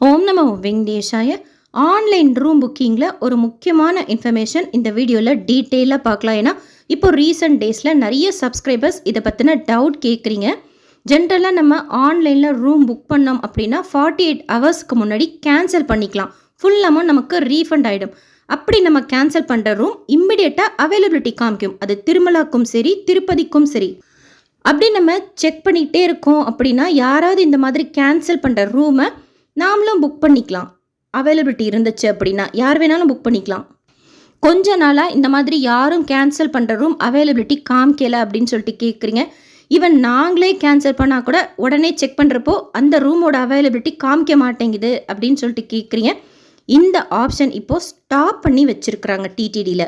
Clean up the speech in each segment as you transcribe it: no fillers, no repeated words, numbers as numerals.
ஓம் நமோ வெங்கடேஷாய. Online room புக்கிங்கில் ஒரு முக்கியமான இன்ஃபர்மேஷன் இந்த வீடியோவில் டீட்டெயிலாக பார்க்கலாம். ஏன்னா இப்போ ரீசெண்ட் டேஸில் நிறைய சப்ஸ்கிரைபர்ஸ் இதை பற்றின டவுட் கேட்குறீங்க. ஜென்ரலாக நம்ம ஆன்லைனில் ரூம் புக் பண்ணோம் அப்படின்னா 48 ஹவர்ஸ்க்கு முன்னாடி கேன்சல் பண்ணிக்கலாம். ஃபுல் அமௌண்ட் நமக்கு ரீஃபண்ட் ஆகிடும். அப்படி நம்ம கேன்சல் பண்ணுற ரூம் இம்மிடியேட்டாக அவைலபிலிட்டி காமிக்கும். அது திருமலாக்கும் சரி, திருப்பதிக்கும் சரி. அப்படி நம்ம செக் பண்ணிகிட்டே இருக்கோம் அப்படின்னா யாராவது இந்த மாதிரி கேன்சல் பண்ணுற ரூமை நாமளும் புக் பண்ணிக்கலாம். அவைலபிலிட்டி இருந்துச்சு அப்படின்னா யார் வேணாலும் புக் பண்ணிக்கலாம். கொஞ்ச நாளாக இந்த மாதிரி யாரும் கேன்சல் பண்ணுற ரூம் அவைலபிலிட்டி காமிக்கலை அப்படின்னு சொல்லிட்டு கேட்குறீங்க. ஈவன் நாங்களே கேன்சல் பண்ணால் கூட உடனே செக் பண்ணுறப்போ அந்த ரூமோட அவைலபிலிட்டி காமிக்க மாட்டேங்குது அப்படின்னு சொல்லிட்டு கேட்குறீங்க. இந்த ஆப்ஷன் இப்போது ஸ்டாப் பண்ணி வச்சுருக்குறாங்க டிடிடியில்.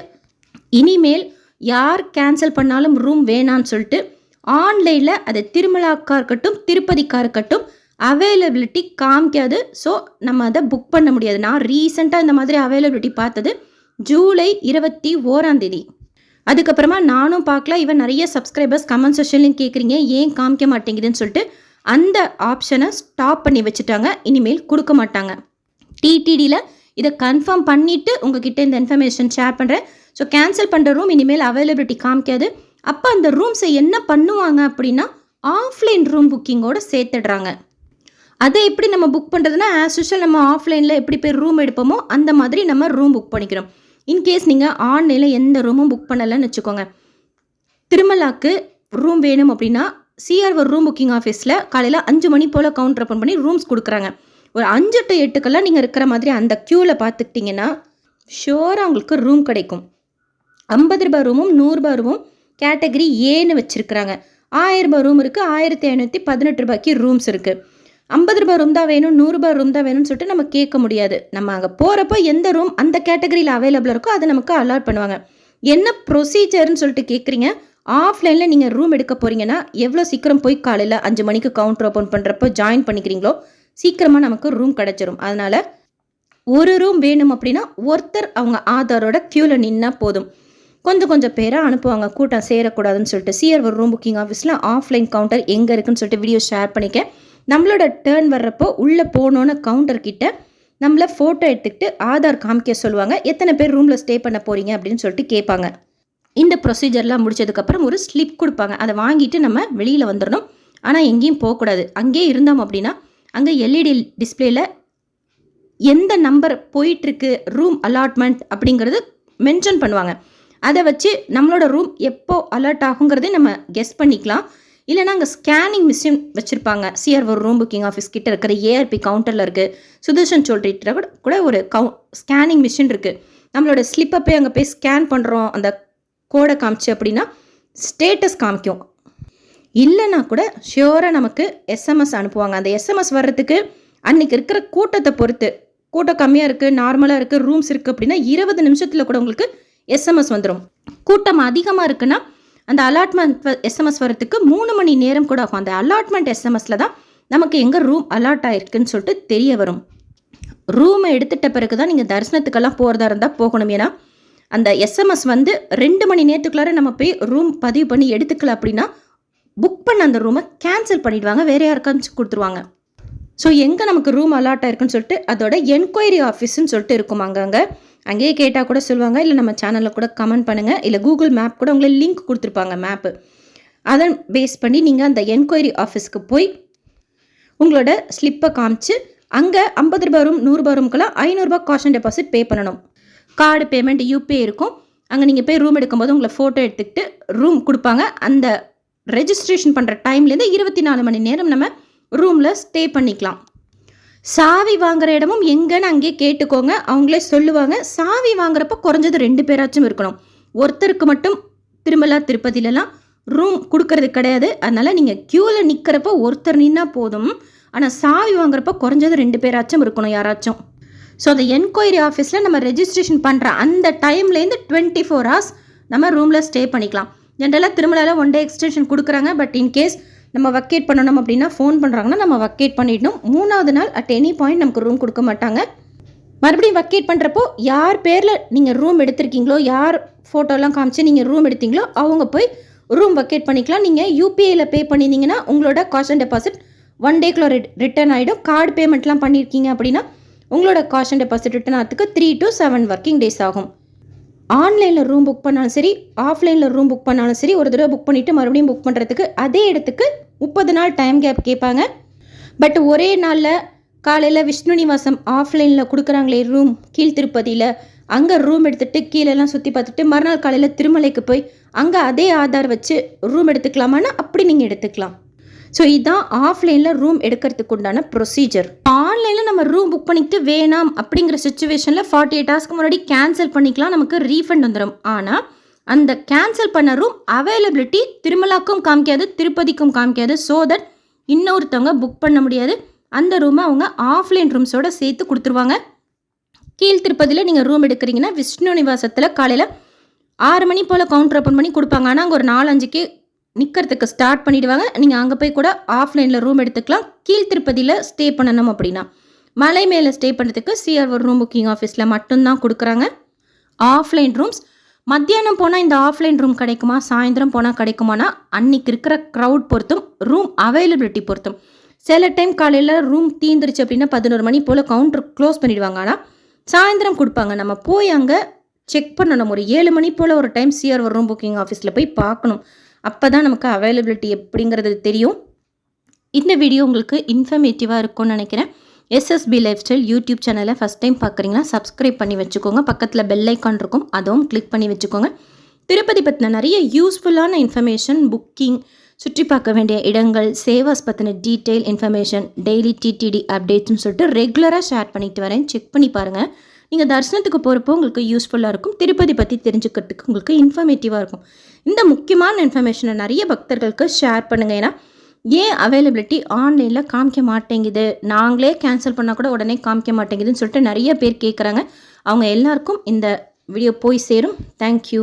இனிமேல் யார் கேன்சல் பண்ணாலும் ரூம் வேணான்னு சொல்லிட்டு ஆன்லைனில் அது திருமலாக்கா இருக்கட்டும், திருப்பதிக்கா இருக்கட்டும், அவைலபிலிட்டி காமிக்காது. ஸோ நம்ம அதை புக் பண்ண முடியாது. நான் ரீசெண்டாக இந்த மாதிரி அவைலபிலிட்டி பார்த்தது ஜூலை 21. அதுக்கப்புறமா நானும் பார்க்கல. இவன் நிறைய சப்ஸ்கிரைபர்ஸ் கமெண்ட் செக்ஷன்லையும் கேட்குறீங்க ஏன் காமிக்க மாட்டேங்குதுன்னு சொல்லிட்டு அந்த ஆப்ஷனை ஸ்டாப் பண்ணி வச்சுட்டாங்க. இனிமேல் கொடுக்க மாட்டாங்க. டிடிடியில் இதை கன்ஃபார்ம் பண்ணிவிட்டு உங்ககிட்ட இந்த இன்ஃபர்மேஷன் ஷேர் பண்ணுறேன். ஸோ கேன்சல் பண்ணுற ரூம் இனிமேல் அவைலபிலிட்டி காமிக்காது. அப்போ அந்த ரூம்ஸை என்ன பண்ணுவாங்க அப்படின்னா ஆஃப்லைன் ரூம் புக்கிங்கோடு சேர்த்துடுறாங்க. அதை எப்படி நம்ம புக் பண்ணுறதுன்னா ஆஸ் யூஷுவல் நம்ம ஆஃப்லைனில் எப்படி போய் ரூம் எடுப்போமோ அந்த மாதிரி நம்ம ரூம் புக் பண்ணிக்கிறோம். இன்கேஸ் நீங்கள் ஆன்லைனில் எந்த ரூமும் புக் பண்ணலைன்னு வச்சுக்கோங்க, திருமலாக்கு ரூம் வேணும் அப்படின்னா சிஆர்ஓ ரூம் புக்கிங் ஆஃபீஸில் காலையில் 5 மணி போல் கவுண்டர் ஓப்பன் பண்ணி ரூம்ஸ் கொடுக்குறாங்க. ஒரு 5 to 8 நீங்கள் இருக்கிற மாதிரி அந்த க்யூவில் பார்த்துக்கிட்டிங்கன்னா ஷோராக உங்களுக்கு ரூம் கிடைக்கும். 50 ரூபா ரூமும் 100 ரூபா ரூமும் கேட்டகரி ஏன்னு வச்சுருக்குறாங்க. 1000 ரூபா ரூம் இருக்குது, 1518 ரூபாய்க்கு ரூம்ஸ் இருக்குது. 50 ரூபா ரூம் தான் வேணும், 100 ரூபா ரூம் தான் வேணும்னு சொல்லிட்டு நம்ம கேட்க முடியாது. நம்ம அங்கே போகிறப்போ எந்த ரூம் அந்த கேட்டகரியில் அவைலபிளாக இருக்கோ அதை நமக்கு அலாட் பண்ணுவாங்க. என்ன ப்ரொசீஜர்னு சொல்லிட்டு கேட்குறீங்க. ஆஃப்லைனில் நீங்கள் ரூம் எடுக்க போகிறீங்கன்னா எவ்வளோ சீக்கிரம் போய் காலையில் 5 மணிக்கு கவுண்டர் ஓப்பன் பண்ணுறப்போ ஜாயின் பண்ணிக்கிறீங்களோ சீக்கிரமாக நமக்கு ரூம் கிடச்சிரும். அதனால் ஒரு ரூம் வேணும் அப்படின்னா ஒருத்தர் அவங்க ஆதாரோட க்யூவில் நின்னா போதும். கொஞ்சம் பேராக அனுப்புவாங்க, கூட்டம் சேரக்கூடாதுன்னு சொல்லிட்டு. சிஆர்ஓ ரூம் புக்கிங் ஆஃபீஸில் ஆஃப்லைன் கவுண்டர் எங்கே இருக்குன்னு சொல்லிட்டு வீடியோ ஷேர் பண்ணிக்க. நம்மளோட டேர்ன் வர்றப்போ உள்ளே போனோன்னு கவுண்டர்கிட்ட நம்மளை ஃபோட்டோ எடுத்துக்கிட்டு ஆதார் காமிக்க சொல்லுவாங்க. எத்தனை பேர் ரூமில் ஸ்டே பண்ண போகிறீங்க அப்படின்னு சொல்லிட்டு கேட்பாங்க. இந்த ப்ரொசீஜர்லாம் முடிச்சதுக்கப்புறம் ஒரு ஸ்லிப் கொடுப்பாங்க. அதை வாங்கிட்டு நம்ம வெளியில் வந்துடணும். ஆனால் எங்கேயும் போகக்கூடாது. அங்கேயே இருந்தோம் அப்படின்னா அங்கே எல்இடி டிஸ்பிளேயில் எந்த நம்பர் போயிட்டுருக்கு ரூம் அலாட்மெண்ட் அப்படிங்கிறது மென்ஷன் பண்ணுவாங்க. அதை வச்சு நம்மளோட ரூம் எப்போ அலர்ட் ஆகுங்கிறதே நம்ம கெஸ் பண்ணிக்கலாம். இல்லைனா அங்கே ஸ்கேனிங் மிஷின் வச்சுருப்பாங்க. சிஆர்ஓ ரூம் புக்கிங் ஆஃபீஸ் கிட்ட இருக்கிற ஏஆர்பி கவுண்டரில் இருக்குது. சுதர்ஷன் சொல்லிட்டு கூட ஒரு ஸ்கேனிங் மிஷின் இருக்குது. நம்மளோட ஸ்லிப்பை போய் அங்கே போய் ஸ்கேன் பண்ணுறோம், அந்த கோடை காமிச்சு அப்படின்னா ஸ்டேட்டஸ் காமிக்கும். இல்லைனா கூட ஷியோராக நமக்கு எஸ்எம்எஸ் அனுப்புவாங்க. அந்த எஸ்எம்எஸ் வர்றதுக்கு அன்றைக்கி இருக்கிற கூட்டத்தை பொறுத்து, கூட்டம் கம்மியாக இருக்குது, நார்மலாக இருக்குது, ரூம்ஸ் இருக்குது அப்படின்னா 20 நிமிஷத்தில் கூட உங்களுக்கு எஸ்எம்எஸ் வந்துடும். கூட்டம் அதிகமாக இருக்குன்னா அந்த அலாட்மெண்ட் எஸ்எம்எஸ் வரத்துக்கு 3 மணி நேரம் கூட ஆகும். அந்த அலாட்மெண்ட் எஸ்எம்எஸில் தான் நமக்கு எங்கே ரூம் அலாட் ஆகிருக்குன்னு சொல்லிட்டு தெரிய வரும். ரூமை எடுத்துகிட்ட பிறகு தான் நீங்கள் தரிசனத்துக்கெல்லாம் போகிறதா இருந்தால் போகணும். ஏன்னா அந்த எஸ்எம்எஸ் 2 மணி நேரத்துக்குள்ளார நம்ம போய் ரூம் பதிவு பண்ணி எடுத்துக்கல அப்படின்னா புக் பண்ண அந்த ரூமை கேன்சல் பண்ணிவிடுவாங்க, வேறு யாருக்காச்சும் கொடுத்துருவாங்க. ஸோ எங்கே நமக்கு ரூம் அலாட் ஆயிருக்குன்னு சொல்லிட்டு அதோட என்கொயரி ஆஃபீஸ்ன்னு சொல்லிட்டு இருக்கும். அங்கேயே கேட்டால் கூட சொல்லுவாங்க. இல்லை நம்ம சேனலில் கூட கமெண்ட் பண்ணுங்கள். இல்லை கூகுள் மேப் கூட உங்களை லிங்க் கொடுத்துருப்பாங்க மேப்பு. அதை பேஸ் பண்ணி நீங்கள் அந்த என்கொயரி ஆஃபீஸ்க்கு போய் உங்களோட ஸ்லிப்பை காமிச்சு அங்கே 50 ரூபா ரூம் 100 ரூபா ரூமுக்கெல்லாம் 500 ரூபா காஷன் டெபாசிட் பே பண்ணணும். கார்டு பேமெண்ட் யூபிஐ இருக்கும். அங்கே நீங்கள் போய் ரூம் எடுக்கும்போது உங்களை ஃபோட்டோ எடுத்துக்கிட்டு ரூம் கொடுப்பாங்க. அந்த ரெஜிஸ்ட்ரேஷன் பண்ணுற டைம்லேருந்து 24 மணி நேரம் நம்ம ரூமில் ஸ்டே பண்ணிக்கலாம். சாவி வாங்குகிற இடமும் எங்கன்னு அங்கேயே கேட்டுக்கோங்க, அவங்களே சொல்லுவாங்க. சாவி வாங்குறப்போ குறைஞ்சது 2 பேராச்சும் இருக்கணும். ஒருத்தருக்கு மட்டும் திருமலா திருப்பதியிலலாம் ரூம் கொடுக்கறது கிடையாது. அதனால் நீங்கள் க்யூவில் நிற்கிறப்போ ஒருத்தர் நின்னா போதும். ஆனால் சாவி வாங்குறப்போ குறைஞ்சது 2 பேராச்சும் இருக்கணும் யாராச்சும். ஸோ அந்த என்கொயரி ஆஃபீஸில் நம்ம ரெஜிஸ்ட்ரேஷன் பண்ணுற அந்த டைம்லேருந்து 24 hours நம்ம ரூமில் ஸ்டே பண்ணிக்கலாம். ஜென்ரலாக திருமலாவில் 1 day எக்ஸ்டென்ஷன் கொடுக்குறாங்க. பட் இன்கேஸ் நம்ம வக்கேட் பண்ணணும் அப்படின்னா ஃபோன் பண்ணுறாங்கன்னா நம்ம வக்கேட் பண்ணிடணும். 3வது நாள் அட் எனி பாயிண்ட் நமக்கு ரூம் கொடுக்க மாட்டாங்க. மறுபடியும் வக்கேட் பண்ணுறப்போ யார் பேரில் நீங்கள் ரூம் எடுத்திருக்கீங்களோ, யார் ஃபோட்டோலாம் காமிச்சு நீங்கள் ரூம் எடுத்தீங்களோ அவங்க போய் ரூம் வக்கேட் பண்ணிக்கலாம். நீங்கள் யூபிஐயில் பே பண்ணியிருந்தீங்கன்னா உங்களோட காஷன் டெபாசிட் 1 டேக்குள்ள ரிட்டர்ன் ஆகிடும். கார்டு பேமெண்ட்லாம் பண்ணியிருக்கீங்க அப்படின்னா உங்களோட காஷ் அண்ட் டெபாசிட் ரிட்டர்ன் ஆகிறதுக்கு 3 to 7 ஒர்க்கிங் டேஸ் ஆகும். ஆன்லைனில் ரூம் புக் பண்ணாலும் சரி, ஆஃப்லைனில் ரூம் புக் பண்ணாலும் சரி, ஒரு தடவை புக் பண்ணிவிட்டு மறுபடியும் புக் பண்ணுறதுக்கு அதே இடத்துக்கு 30 நாள் டைம் கேப் கேட்பாங்க. பட் ஒரே நாளில் காலையில் விஷ்ணு நிவாசம் ஆஃப்லைனில் கொடுக்குறாங்களே ரூம் கீழ்த்திருப்பதியில், அங்கே ரூம் எடுத்துகிட்டு கீழெல்லாம் சுற்றி பார்த்துட்டு மறுநாள் காலையில் திருமலைக்கு போய் அங்கே அதே ஆதார் வச்சு ரூம் எடுத்துக்கலாமான்னா அப்படி நீங்கள் எடுத்துக்கலாம். ஸோ இதுதான் ஆஃப்லைனில் ரூம் எடுக்கிறதுக்கு உண்டான ப்ரொசீஜர். ஆன்லைனில் நம்ம ரூம் புக் பண்ணிட்டு வேணாம் அப்படிங்கிற சுச்சுவேஷனில் 48 ஹவர்ஸ்க்கு முன்னாடி கேன்சல் பண்ணிக்கலாம், நமக்கு ரீஃபண்ட் வந்துடும். ஆனால் அந்த கேன்சல் பண்ண ரூம் அவைலபிலிட்டி திருமலாக்கும் காமிக்காது, திருப்பதிக்கும் காமிக்காது. ஸோ தட் இன்னொருத்தவங்க புக் பண்ண முடியாது. அந்த ரூமை அவங்க ஆஃப்லைன் ரூம்ஸோடு சேர்த்து கொடுத்துருவாங்க. கீழ் திருப்பதியில் நீங்கள் ரூம் எடுக்கிறீங்கன்னா விஷ்ணு நிவாசத்தில் காலையில் 6 மணி போல் கவுண்டர் ஓப்பன் பண்ணி கொடுப்பாங்க. ஆனால் அங்கே ஒரு 4-5க்கு நிற்கிறதுக்கு ஸ்டார்ட் பண்ணிவிடுவாங்க. நீங்கள் அங்கே போய் கூட ஆஃப்லைனில் ரூம் எடுத்துக்கலாம். கீழ் திருப்பதியில் ஸ்டே பண்ணணும் அப்படின்னா மலை மேலே ஸ்டே பண்ணுறதுக்கு சிஆர்ஓ ரூம் புக்கிங் ஆஃபீஸில் மட்டும்தான் கொடுக்குறாங்க ஆஃப்லைன் ரூம்ஸ். மத்தியானம் போனால் இந்த ஆஃப்லைன் ரூம் கிடைக்குமா, சாயந்தரம் போனால் கிடைக்குமானா அன்றைக்கி இருக்கிற க்ரௌட் பொறுத்தும் ரூம் அவைலபிலிட்டி பொறுத்தும். சில டைம் காலையில் ரூம் தீந்துருச்சு அப்படின்னா 11 மணி போல் கவுண்டர் க்ளோஸ் பண்ணிவிடுவாங்க. ஆனால் சாயந்தரம் கொடுப்பாங்க. நம்ம போய் அங்கே செக் பண்ணணும். ஒரு 7 மணி போல் ஒரு டைம் சிஆர்ஓ ரூம் புக்கிங் ஆஃபீஸில் போய் பார்க்கணும். அப்போ தான் நமக்கு அவைலபிலிட்டி எப்படிங்கிறது தெரியும். இந்த வீடியோ உங்களுக்கு இன்ஃபர்மேட்டிவாக இருக்கும்னு நினைக்கிறேன். எஸ்எஸ்பி லைஃப் ஸ்டைல் யூடியூப் சேனலை ஃபஸ்ட் டைம் பார்க்குறீங்கன்னா சப்ஸ்கிரைப் பண்ணி வச்சுக்கோங்க. பக்கத்தில் பெல் ஐக்கான் இருக்கும், அதுவும் கிளிக் பண்ணி வச்சுக்கோங்க. திருப்பதி பற்றின நிறைய யூஸ்ஃபுல்லான இன்ஃபர்மேஷன், புக்கிங், சுற்றி பார்க்க வேண்டிய இடங்கள், சேவாஸ் பற்றின டீட்டெயில் இன்ஃபர்மேஷன், டெய்லி டிடிடி அப்டேட்ஸ்னு சொல்லிட்டு ரெகுலராக ஷேர் பண்ணிட்டு வரேன். செக் பண்ணி பாருங்கள். நீங்கள் தரிசனத்துக்கு போகிறப்போ உங்களுக்கு யூஸ்ஃபுல்லாக இருக்கும். திருப்பதி பற்றி தெரிஞ்சுக்கிறதுக்கு உங்களுக்கு இன்ஃபர்மேட்டிவாக இருக்கும். இந்த முக்கியமான இன்ஃபர்மேஷனை நிறைய பக்தர்களுக்கு ஷேர் பண்ணுங்கள். ஏன்னா ஏன் அவைலபிலிட்டி ஆன்லைனில் காமிக்க மாட்டேங்குது, நாங்களே கேன்சல் பண்ணால் கூட உடனே காமிக்க மாட்டேங்குதுன்னு சொல்லிட்டு நிறைய பேர் கேட்குறாங்க. அவங்க எல்லாருக்கும் இந்த வீடியோ போய் சேரும். தேங்க்யூ.